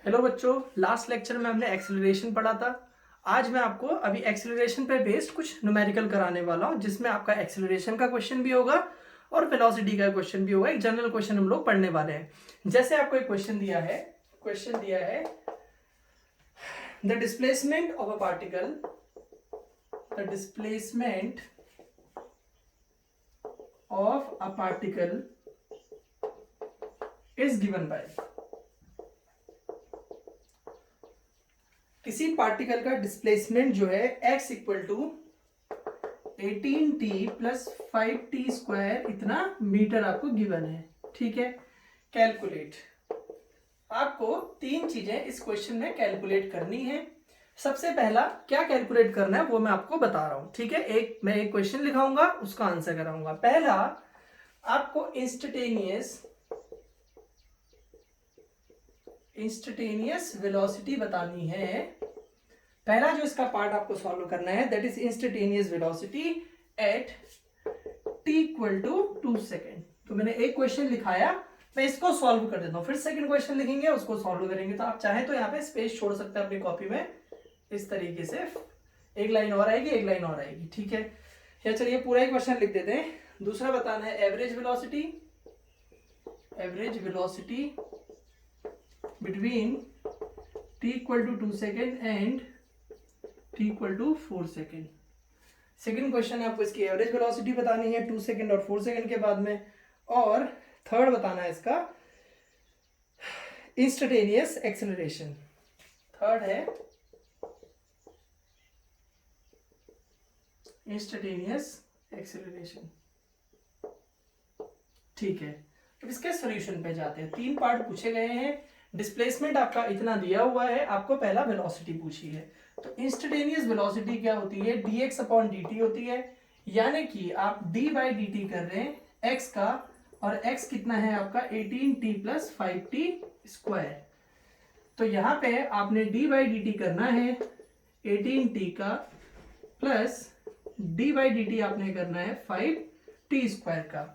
Hello बच्चों, last lecture में हमने एक्सेलरेशन पढ़ा था। आज मैं आपको अभी एक्सेलरेशन पे बेस्ड कुछ न्यूमेरिकल कराने वाला हूँ, जिसमें आपका एक्सेलरेशन का क्वेश्चन भी होगा और वेलोसिटी का क्वेश्चन भी होगा। एक जनरल क्वेश्चन हम लोग पढ़ने वाले हैं। जैसे आपको एक क्वेश्चन दिया है the displacement of a particle, the displacement of a particle is given by, किसी पार्टिकल का डिस्प्लेसमेंट जो है x equal to 18t plus 5t² इतना मीटर आपको गिवन है। ठीक है, कैलकुलेट। आपको तीन चीजें इस क्वेश्चन में कैलकुलेट करनी है। सबसे पहला क्या कैलकुलेट करना है वो मैं आपको बता रहा हूं। ठीक है, मैं एक क्वेश्चन लिखाऊंगा, उसका आंसर कराऊंगा। पहला, आपको इंस्टेंटेनियस वेलोसिटी बतानी है। पहला जो इसका पार्ट आपको सॉल्व करना है, that is instantaneous velocity at t equal to 2 second. तो मैंने एक क्वेश्चन लिखाया, मैं इसको सॉल्व कर देता हूँ, फिर सेकंड क्वेश्चन लिखेंगे, उसको सॉल्व करेंगे। तो आप चाहें तो यहाँ पे स्पेस छोड़ सकते हैं अपनी कॉपी में, इस तरीके से एक लाइन और आएगी, एक लाइन और आएगी। ठीक है, या चलिए पूरा ही क्वेश्चन लिख देते हैं। दूसरा बताना है average velocity between t equal to 2 second and t equal to 4 second. Second question है, आपको इसकी एवरेज वेलोसिटी बतानी है 2 सेकेंड और 4 सेकेंड के बाद में। और थर्ड बताना है इसका इंस्टेंटेनियस एक्सेलरेशन। थर्ड है इंस्टेंटेनियस एक्सेलरेशन। ठीक है, अब इसके सॉल्यूशन पे जाते हैं। तीन पार्ट पूछे गए हैं। डिस्प्लेसमेंट आपका इतना दिया हुआ है, आपको पहला वेलोसिटी पूछी है। तो इंस्टेंटेनियस वेलोसिटी क्या होती है? dx अपॉन dt होती है। यानी कि आप d बाई डी टी कर रहे हैं x का, और x कितना है आपका 18t प्लस 5t²। तो यहां पे आपने d बाई डी टी करना है 18t का, plus d by D T आपने करना है 5t² का।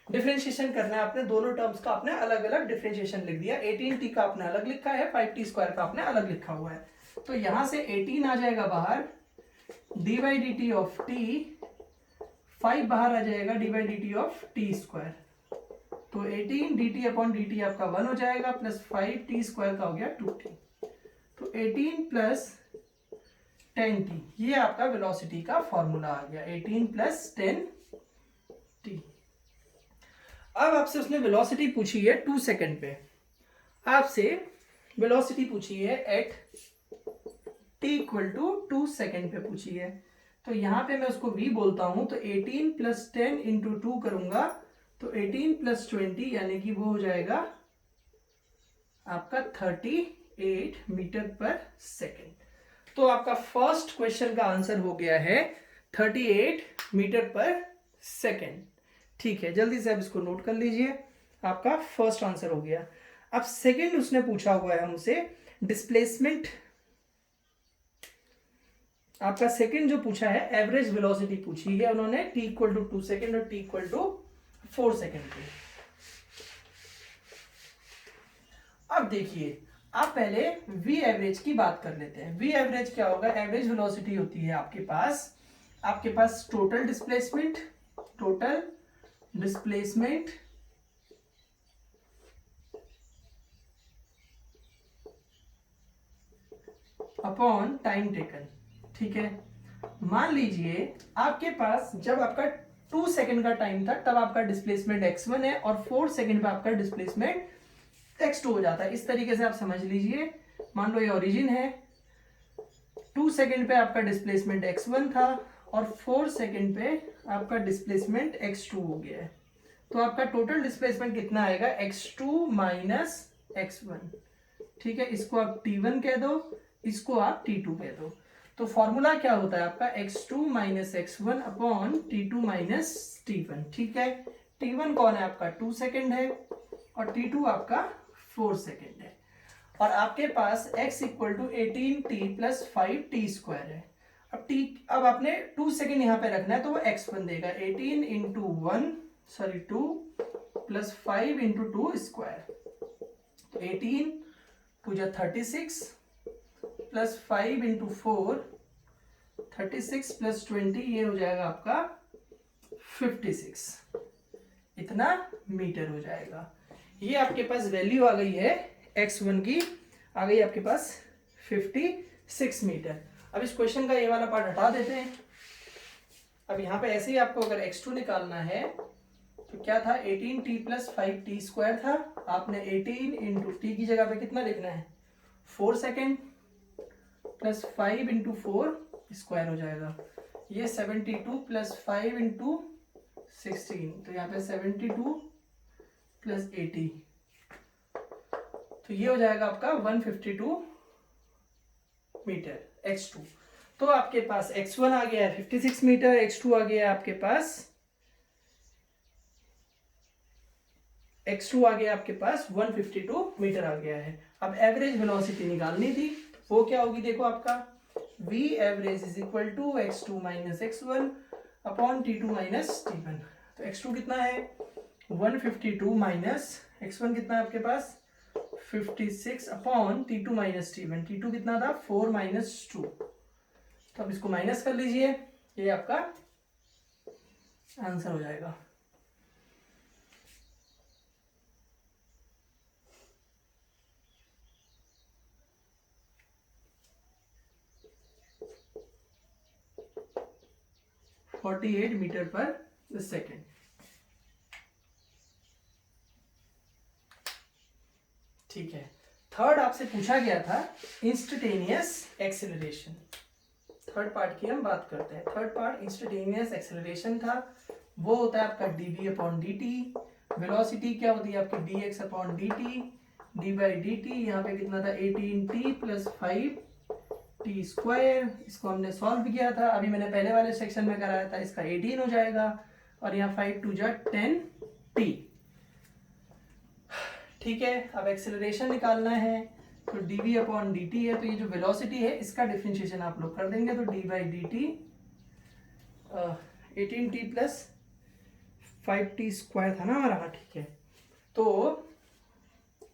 डिफरेंशिएशन करना है आपने, दोनों टर्म्स का आपने अलग अलग डिफरेंशिएशन लिख दिया। 18t का आपने अलग लिखा है, 5t² का आपने अलग लिखा हुआ है। तो यहां से 18 आ जाएगा बाहर, D by D T of T, 5 बाहर आ जाएगा, D by D T of t²। तो 18 D T upon D T आपका 1 हो जाएगा, प्लस 5t² का हो गया 2t। तो 18 प्लस 10t, ये आपका वेलोसिटी का फॉर्मूला आ गया, 18 प्लस 10t। अब आपसे उसने वेलोसिटी पूछी है 2 सेकेंड पे, आपसे वेलोसिटी पूछी है at t equal to 2 second पे पूछी है। तो यहां पे मैं उसको v बोलता हूं, तो 18 प्लस 10 इंटू 2 करूंगा, तो 18 प्लस 20 यानी कि वो हो जाएगा आपका 38 मीटर पर सेकेंड। तो आपका फर्स्ट क्वेश्चन का आंसर हो गया है 38 मीटर पर सेकेंड। ठीक है, जल्दी से आप इसको नोट कर लीजिए, आपका फर्स्ट आंसर हो गया। अब सेकेंड उसने पूछा हुआ है हमसे डिस्प्लेसमेंट। आपका सेकंड जो पूछा है एवरेज वेलोसिटी पूछी है उन्होंने, t इक्वल टू 2 सेकेंड और t इक्वल टू 4 सेकेंड पे। अब देखिए, आप पहले v एवरेज की बात कर लेते हैं। v एवरेज क्या होगा? एवरेज वेलोसिटी होती है आपके पास total displacement upon time taken. ठीक है, मान लीजिए आपके पास जब आपका 2 सेकेंड का टाइम था, तब आपका डिस्प्लेसमेंट x1 है, और 4 सेकेंड पे आपका डिस्प्लेसमेंट x2 हो जाता है। इस तरीके से आप समझ लीजिए, मान लो ये ओरिजिन है, 2 सेकेंड पे आपका डिस्प्लेसमेंट x1 था, और 4 सेकेंड पे आपका डिस्प्लेसमेंट x2 हो गया है। तो आपका टोटल डिस्प्लेसमेंट कितना आएगा? x2 minus x1। ठीक है, इसको आप t1 कह दो, इसको आप t2 कह दो। तो फॉर्मूला क्या होता है आपका? x2 minus x1 upon t2 minus t1। ठीक है, t1 कौन है आपका? 2 सेकेंड है, और t2 आपका 4 सेकेंड है। और आपके पास x equal to 18t plus 5t² है। अब आपने 2 सेकेंड यहाँ पे रखना है, तो वो x1 देगा 18 इंटू 2 प्लस 5 इंटू 2 स्क्वायर। तो 18 टू जा 36 प्लस 5 इंटू 4, 36 प्लस 20, ये हो जाएगा आपका 56, इतना मीटर हो जाएगा। ये आपके पास वैल्यू आ गई है x1 की, आ गई आपके पास 56 मीटर। अब इस क्वेश्चन का ये वाला पार्ट हटा देते हैं। अब यहाँ पे ऐसे ही आपको अगर x2 निकालना है तो क्या था, 18t प्लस 5t स्क्वायर था। आपने 18 इंटू टी की जगह पे कितना लिखना है, 4 सेकेंड प्लस 5 इंटू 4 स्क्वायर हो जाएगा। ये 72 प्लस 5 इंटू 16, तो यहाँ पे 72 प्लस 80, तो ये हो जाएगा आपका 152 मीटर x2। तो आपके पास x1 आ गया है 56 मीटर, x2 आ गया है आपके पास, x2 आ गया आपके पास 152 मीटर आ गया है। अब एवरेज वेलोसिटी निकालनी थी, वो क्या होगी देखो आपका, v average is equal to x2 minus x1 upon t2 minus t1। तो x2 कितना है 152 माइनस x1 कितना है आपके पास 56 upon t2 minus t1, t2 कितना था 4 माइनस 2। तो अब इसको माइनस कर लीजिए, ये आपका आंसर हो जाएगा। (48 मीटर पर सेकेंड। ठीक है, थर्ड आपसे पूछा गया था इंस्टेंटेनियस एक्सेलरेशन। थर्ड पार्ट की हम बात करते हैं। थर्ड पार्ट इंस्टेंटेनियस एक्सेलरेशन था, वो होता है आपका dv अपॉन dt। वेलोसिटी क्या होती है आपकी dx upon dt, d by D T. यहाँ पे कितना था 18t प्लस 5t स्क्वायर। इसको हमने सॉल्व किया था, अभी मैंने पहले वाले सेक्शन में कराया था, इसका 18 हो जाएगा और यहाँ 5 टू जा 10t। ठीक है, अब एक्सेलरेशन निकालना है तो dv अपॉन dt है, तो ये जो वेलोसिटी है इसका डिफरेंशिएशन आप लोग कर देंगे, तो d by D T 18t plus 5t square था ना हमारा, हाँ ठीक है। तो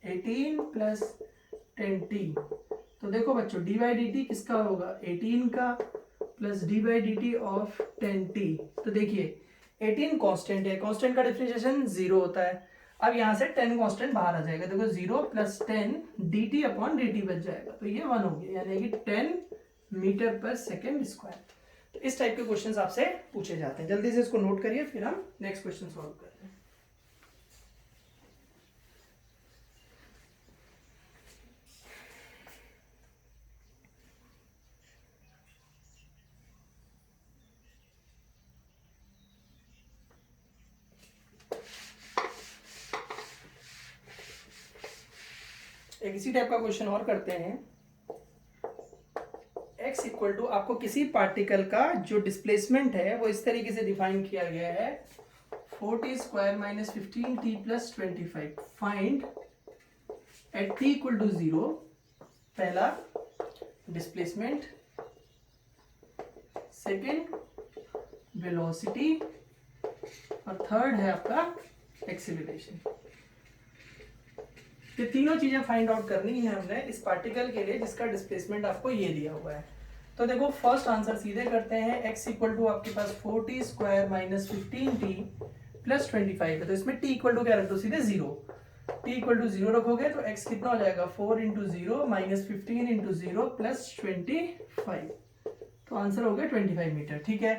18 प्लस 10t, तो देखो बच्चों d बाई डी टी किसका होगा 18 का plus d by D T of 10t। तो देखिए 18 कांस्टेंट है, कांस्टेंट का डिफरेंशिएशन 0 होता है। अब यहाँ से 10 कांस्टेंट बाहर आ जाएगा, देखो 0 प्लस 10 dt अपॉन dt बच जाएगा, तो ये 1 हो गया, यानी कि 10 मीटर पर सेकेंड स्क्वायर। तो इस टाइप के क्वेश्चंस आपसे पूछे जाते हैं। जल्दी से इसको नोट करिए, फिर हम नेक्स्ट क्वेश्चन सॉल्व करते हैं। एक इसी टाइप का क्वेश्चन और करते हैं। x इक्वल टू, आपको किसी पार्टिकल का जो डिस्प्लेसमेंट है वो इस तरीके से डिफाइन किया गया है 4t square minus 15t plus 25। Find at t equal to 0 पहला डिस्प्लेसमेंट, सेकेंड वेलोसिटी और थर्ड है आपका एक्सेलरेशन। ये तीनों चीजें फाइंड आउट करनी है हमने इस पार्टिकल के लिए जिसका डिस्प्लेसमेंट आपको ये दिया हुआ है। तो देखो फर्स्ट आंसर सीधे करते हैं। x इक्वल टू आपके पास 4t square minus 15t plus 25 है, तो इसमें t इक्वल टू क्या रख दो सीधे 0। t इक्वल टू 0 रखोगे तो x कितना हो जाएगा 4 इंटू 0 माइनस 15 इंटू 0 प्लस 25, तो आंसर हो गया 25 मीटर। ठीक है,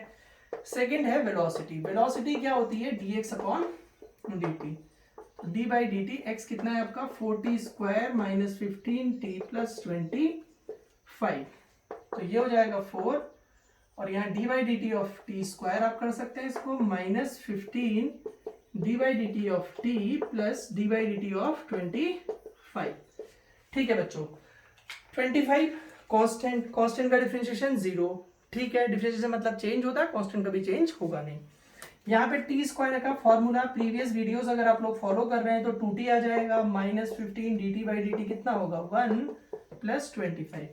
सेकेंड है वेलोसिटी। वेलोसिटी क्या होती है dx upon dt। D by D T, x कितना है आपका 4t square minus 15t plus 25, तो ये हो जाएगा 4, और यहाँ D by D T of T square आप कर सकते हैं इसको minus 15 D by D T of T plus D by D T of 25। ठीक है बच्चों, 25 कांस्टेंट, कांस्टेंट का डिफरेंशिएशन 0। ठीक है, डिफरेंशिएशन मतलब चेंज होता है, कांस्टेंट कभी चेंज होगा नहीं। यहाँ पे टी स्क्वायर का फॉर्मूला प्रीवियस वीडियोस अगर आप लोग फॉलो कर रहे हैं तो 2t आ जाएगा, minus 15 D T by D T कितना होगा 1 प्लस 25,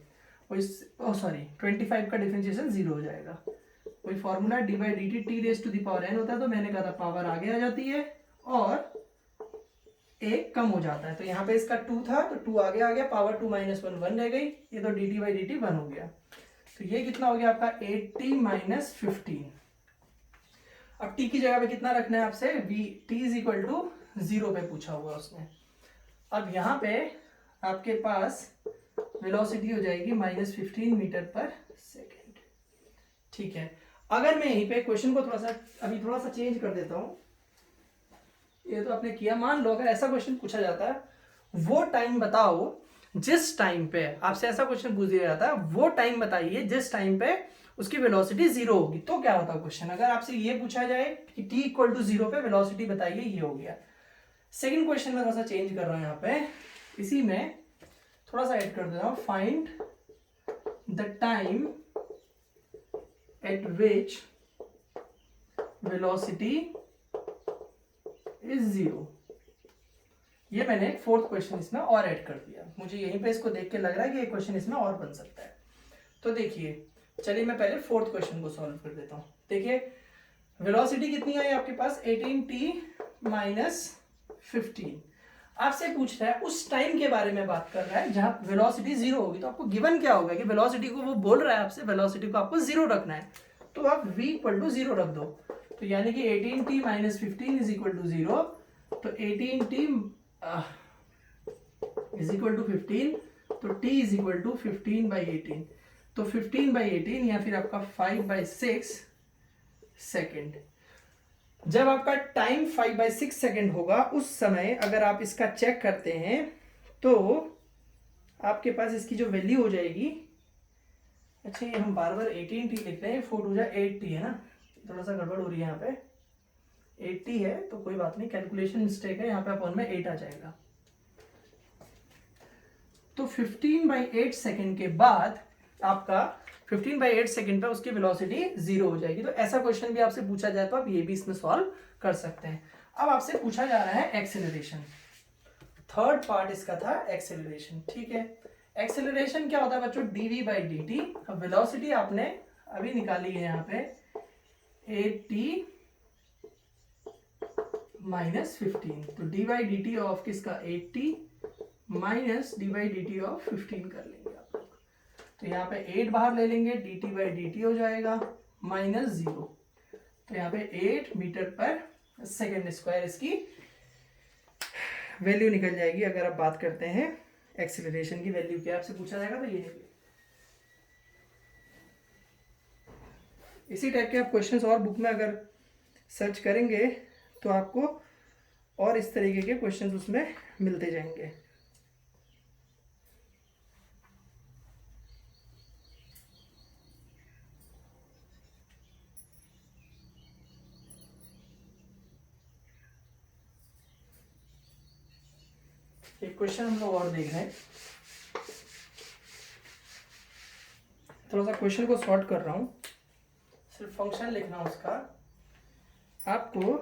सॉरी 25 का डिफरेंशिएशन 0 हो जाएगा। वही formula D by D T T raise to the power n होता है, तो मैंने कहा था पावर आगे आ जाती है और एक कम हो जाता है, तो यहाँ पे इसका 2 था तो 2 आगे आ गया, पावर 2 - 1 1 रह गई, ये तो dt/dt 1 हो गया। तो ये कितना हो गया आपका 80 - 15। अब t की जगह पे कितना रखना है आपसे, t = 0 पे पूछा हुआ उसने। अब यहाँ पे आपके पास वेलोसिटी हो जाएगी -15 मीटर/सेकेंड। ठीक है, अगर मैं यहीं पे क्वेश्चन को थोड़ा सा चेंज कर देता हूँ, ये तो आपने किया, मान लो अगर ऐसा क्वेश्चन पूछा जाता है, वो टाइम बताओ जिस टाइम पे आपसे ऐसा क्वेश्चन पूछ दिया जाता है, वो टाइम बताइए जिस टाइम पे उसकी वेलोसिटी 0 होगी, तो क्या होता क्वेश्चन। अगर आपसे ये पूछा जाए कि t = 0 पे वेलोसिटी बताइए, ये हो गया। सेकंड क्वेश्चन में थोड़ा सा चेंज कर रहा हूं, यहाँ पे इसी में थोड़ा सा ऐड कर देता हूं, find the time eight which velocity is 0। ये मैंने फोर्थ क्वेश्चन इसमें और ऐड कर दिया, मुझे यहीं पे इसको देख के लग रहा है कि ये क्वेश्चन इसमें और बन सकता है। तो देखिए, चलिए मैं पहले फोर्थ क्वेश्चन को सॉल्व कर देता हूं। देखिए वेलोसिटी कितनी आई आपके पास, 18t - 15। आपसे पूछ रहा है उस टाइम के बारे में बात कर रहा है जहां वेलोसिटी 0 होगी, तो आपको गिवन क्या होगा कि वेलोसिटी को वो बोल रहा है आपसे, वेलोसिटी को आपको 0 रखना है, तो आप v = 0 रख दो। तो यानी कि 18t - 15 = 0, तो 18t = 15, तो t = 15/18, तो 15/18 या फिर आपका 5/6 सेकेंड। जब आपका टाइम 5/6 सेकेंड होगा, उस समय अगर आप इसका चेक करते हैं तो आपके पास इसकी जो वैल्यू हो जाएगी, अच्छा ये हम बार बार 18t लिख रहे हैं, 4 हो जाए 8t है ना, थोड़ा सा गड़बड़ हो रही है यहाँ पे, 80 है तो कोई बात नहीं, कैलकुलेशन मिस्टेक है, यहाँ पे अपन में 8 आ जाएगा। तो 15/8 सेकेंड के बाद आपका 15/8 सेकेंड पे उसकी वेलोसिटी 0 हो जाएगी। तो ऐसा क्वेश्चन भी आपसे पूछा जाए तो आप ये भी इसमें सॉल्व कर सकते हैं। अब आपसे पूछा जा रहा है एक्सेलरेशन, थर्ड पार्ट इसका था एक्सेलरेशन। ठीक है, एक्सेलरेशन क्या होता है बच्चों, dv/dt। अब वेलोसिटी आपने अभी निकाली है यहाँ पे 8t - 15, तो dy/dt ऑफ किसका 8t माइनस dy/dt ऑफ 15 कर लेंगे आप लोग। तो यहाँ पे 8 बाहर ले लेंगे, dt/dt हो जाएगा -0, तो यहाँ पे 8 मीटर/सेकेंड स्क्वायर इसकी वैल्यू निकल जाएगी। अगर आप बात करते हैं एक्सेलरेशन की वैल्यू क्या आपसे पूछा जाएगा तो ये निकलेगी। इसी टाइप के आप क्वेश्चंस और बुक में अगर सर्च करेंगे तो आपको और इस तरीके के क्वेश्चंस उसमें मिलते जाएंगे। एक क्वेश्चन हम लोग और देख रहे हैं, थोड़ा सा क्वेश्चन को सॉर्ट कर रहा हूं, सिर्फ फंक्शन लिखना उसका आपको।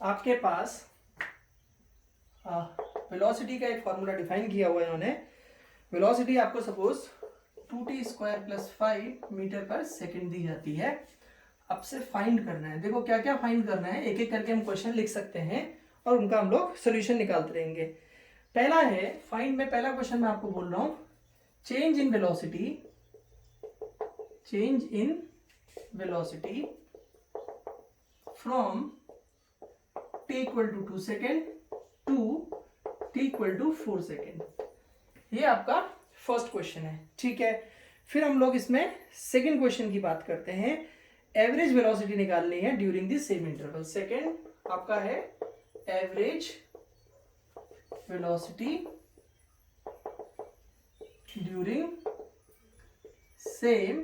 आपके पास वेलोसिटी का एक फॉर्मूला डिफाइन किया हुआ है इन्होंने। वेलोसिटी आपको सपोज 2t² + 5 मीटर/सेकेंड दी जाती है, आपसे फाइंड करना है। देखो क्या क्या फाइंड करना है, एक एक करके हम क्वेश्चन लिख सकते हैं और उनका हम लोग सोल्यूशन निकालते रहेंगे। पहला है फाइंड में, पहला क्वेश्चन मैं आपको बोल रहा हूं, change in velocity from t = 2 second to t = 4 second. ये आपका फर्स्ट क्वेश्चन है। ठीक है, फिर हम लोग इसमें सेकंड क्वेश्चन की बात करते हैं, एवरेज वेलोसिटी निकालनी है during the same interval. Second आपका है average velocity during same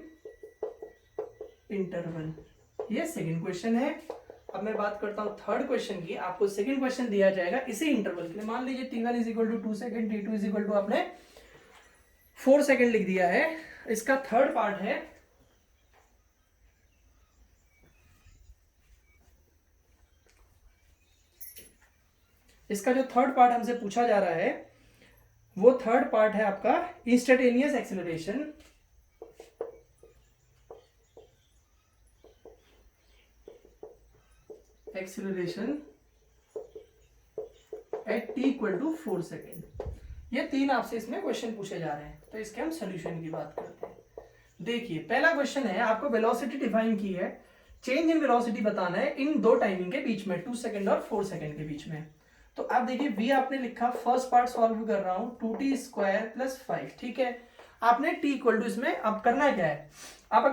interval, ये सेकंड क्वेश्चन है। अब मैं बात करता हूं थर्ड क्वेश्चन की। आपको सेकंड क्वेश्चन दिया जाएगा इसी इंटरवल के लिए, मान लीजिए t1 = 2 सेकेंड, t2 = आपने 4 सेकेंड लिख दिया है। इसका थर्ड पार्ट है इसका जो थर्ड पार्ट हमसे पूछा जा रहा है वो थर्ड पार्ट है आपका instantaneous acceleration acceleration at t equal to 4 second. ये 3 आपसे इसमें क्वेश्चन पूछे जा रहे हैं, तो इसके हम सोल्यूशन की बात करते हैं। देखिए पहला क्वेश्चन है, आपको वेलोसिटी डिफाइन की है, चेंज इन वेलोसिटी बताना है इन दो टाइमिंग के बीच में, 2 सेकंड और 4 सेकंड के बीच में। तो आप देखिए v आपने लिखा, फर्स्ट पार्ट सॉल्व कर रहा हूं, 2t स्क्वायर प्लस 5, ठीक है। आपने t इक्वल टू इसमें अब करना क्या है, आप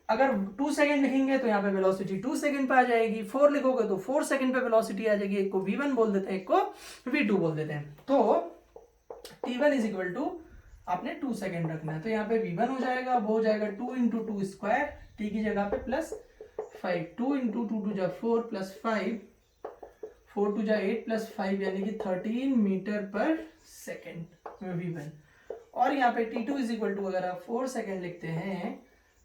अगर 2 सेकंड लिखेंगे तो यहाँ पे वेलोसिटी 2 सेकंड पे आ जाएगी, 4 लिखोगे तो 4 सेकंड पे वेलोसिटी आ जाएगी। एक को v1 बोल देते हैं, एक को v2 बोल देते हैं। तो t1 इज इक्वल टू आपने 2 सेकंड रखना है, तो यहाँ पे v1 हो जाएगा, वो हो जाएगा 2 इंटू 2 स्क्वायर, t की जगह पे प्लस 5, 2 इंटू 2 टू जा 4 प्लस 5, 4 टू जा 8 प्लस 5 यानी कि 13 मीटर पर सेकेंड v1। और यहाँ पे t2 इज इक्वल टू अगर आप 4 सेकेंड लिखते हैं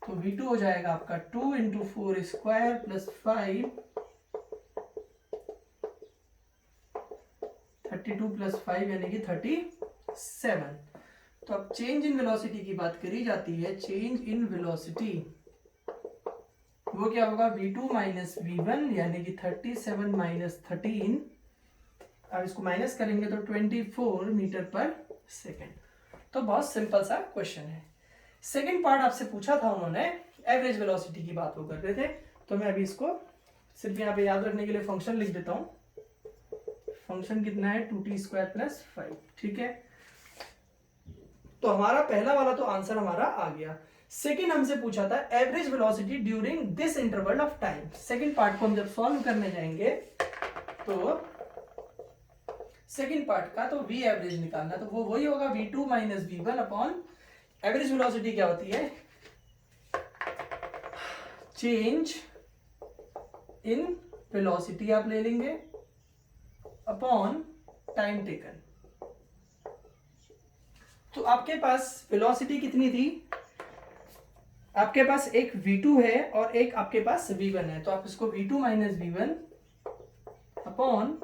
तो v2 हो जाएगा आपका 2 इंटू 4 स्क्वायर प्लस 5, 32 प्लस 5 यानी कि 37। तो अब चेंज इन वेलोसिटी की बात करी जाती है, चेंज इन वेलोसिटी वो क्या होगा, v2 माइनस v1 यानी कि 37 माइनस 13, अब इसको माइनस करेंगे तो 24 मीटर पर सेकेंड। तो बहुत सिंपल सा क्वेश्चन है। सेकंड पार्ट आपसे पूछा था उन्होंने, एवरेज वेलोसिटी की बात वो कर रहे थे, तो मैं अभी इसको सिर्फ यहाँ पे याद रखने के लिए फंक्शन लिख देता हूँ। फंक्शन कितना है, 2t स्क्वायर प्लस 5, ठीक है। तो हमारा पहला वाला तो आंसर हमारा आ गया। सेकंड हमसे पूछा था average velocity during this interval of time. Second part को हम जब सॉल्व करने जाएंगे तो सेकंड पार्ट का तो v एवरेज निकालना, तो वो वही होगा v2 minus v1 upon average velocity क्या होती है, चेंज इन वेलोसिटी आप ले लेंगे अपॉन टाइम टेकन। तो आपके पास वेलोसिटी कितनी थी, आपके पास एक v2 है और एक आपके पास v1 है, तो आप इसको v2 minus v1 upon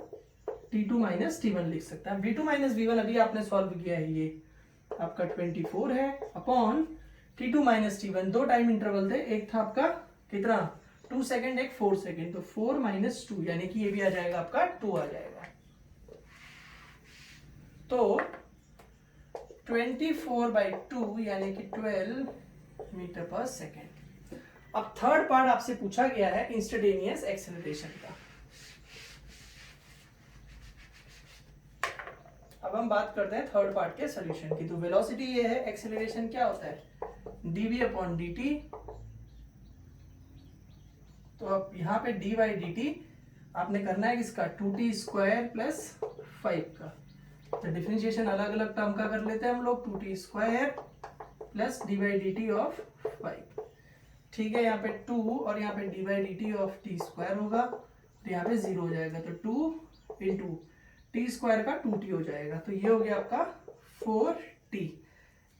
t2 minus t1 लिख सकते हैं। v2 माइनस v1 अभी आपने सॉल्व किया है, ये आपका 24 है अपॉन t2 माइनस t1, दो टाइम इंटरवल थे, एक था आपका कितना 2 सेकेंड, एक 4 सेकेंड, तो 4 माइनस 2 यानी कि ये भी आ जाएगा आपका 2 आ जाएगा। तो 24/2 यानी कि 12 मीटर पर सेकेंड। अब थर्ड पार्ट आपसे पूछा गया है इंस्टेंटेनियस एक्सेलरेशन का। अब हम बात करते हैं थर्ड पार्ट के सॉल्यूशन की। तो वेलोसिटी ये है, एक्सेलरेशन क्या होता है, dv अपॉन dt। तो अब यहाँ पे dy dt आपने करना है किसका, 2t स्क्वायर प्लस 5 का। तो डिफरेंशिएशन अलग अलग टर्म का कर लेते हैं हम लोग, 2t square plus dy dt of 5, ठीक है। यहाँ पे 2 और यहाँ पे dy dt of t square होगा, तो यहाँ पे 0 हो जाएगा, तो 2 इंटू टी स्क्वायर का 2t हो जाएगा, तो ये हो गया आपका 4t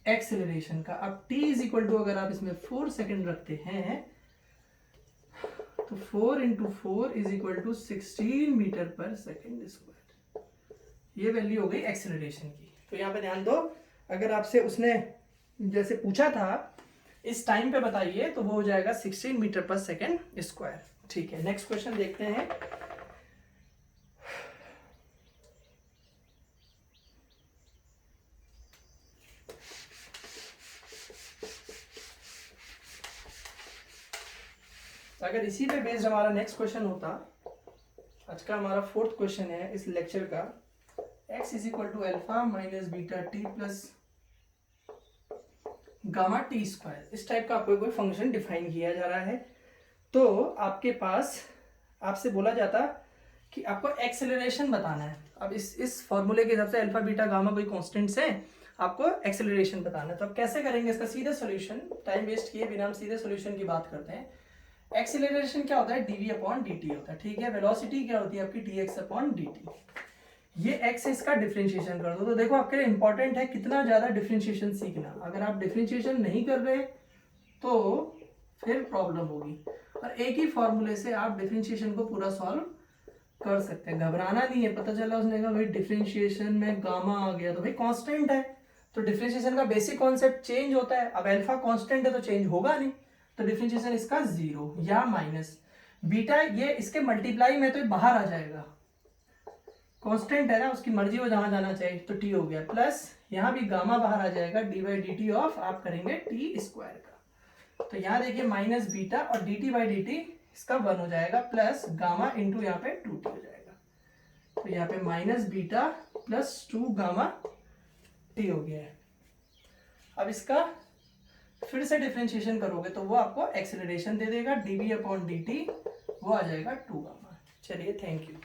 एक्सेलरेशन का। अब t इज इक्वल टू अगर आप इसमें 4 सेकेंड रखते हैं तो 4 into 4 is equal to 16 metre per second square, ये वैल्यू हो गई एक्सेलरेशन की। तो यहाँ पे ध्यान दो, अगर आपसे उसने जैसे पूछा था इस टाइम पे बताइए तो वो हो जाएगा 16 मीटर पर सेकेंड स्क्वायर, ठीक है। नेक्स्ट क्वेश्चन देखते हैं। अगर इसी पे बेस्ड हमारा नेक्स्ट क्वेश्चन होता, आज का हमारा फोर्थ क्वेश्चन है इस लेक्चर का, x is equal to alpha minus beta T plus gamma T square, इस टाइप का आपको कोई फंक्शन डिफाइन किया जा रहा है। तो आपके पास आपसे बोला जाता कि आपको एक्सेलरेशन बताना है। अब इस फॉर्मूले के हिसाब से अल्फा बीटा गामा कोई कॉन्स्टेंट्स है, आपको एक्सेलरेशन बताना है। तो अब कैसे करेंगे इसका सीधे सॉल्यूशन, टाइम वेस्ट किए बिना हम सीधे सॉल्यूशन की बात करते हैं। एक्सेलरेशन क्या होता है, dv अपॉन dt होता है, ठीक है। वेलोसिटी क्या होती है आपकी, dx अपॉन dt। ये x है, इसका डिफरेंशिएशन कर दो। तो देखो आपके लिए इंपॉर्टेंट है कितना ज्यादा डिफरेंशिएशन सीखना। अगर आप डिफरेंशिएशन नहीं कर रहे तो फिर प्रॉब्लम होगी, और एक ही फॉर्मूले से आप डिफरेंशिएशन को पूरा सॉल्व कर सकते हैं। घबराना नहीं है। पता चला उसने कहा भाई डिफरेंशिएशन में गामा आ गया, तो भाई कांस्टेंट है, तो डिफरेंशिएशन का बेसिक कॉन्सेप्ट चेंज होता है। अब अल्फा कांस्टेंट है तो चेंज होगा नहीं, तो डिफरेंशिएशन इसका 0 या माइनस। बीटा ये इसके मल्टीप्लाई में तो ये बाहर आ जाएगा, कांस्टेंट है ना, उसकी मर्जी हो जहां जाना चाहिए, तो टी हो गया, प्लस यहाँ भी गामा बाहर आ जाएगा, D by D T of आप करेंगे टी स्क्वायर का। तो यहाँ देखिए माइनस बीटा और D T by D T इसका 1 हो जाएगा, प्लस गामा इंटू यहाँ पे 2 टी हो जाएगा। तो यहाँ पे minus beta plus 2 gamma T हो गया है। अब इसका फिर से डिफरेंशिएशन करोगे तो वो आपको एक्सेलरेशन दे देगा, D V upon D T वो आ जाएगा 2 गामा। चलिए थैंक यू।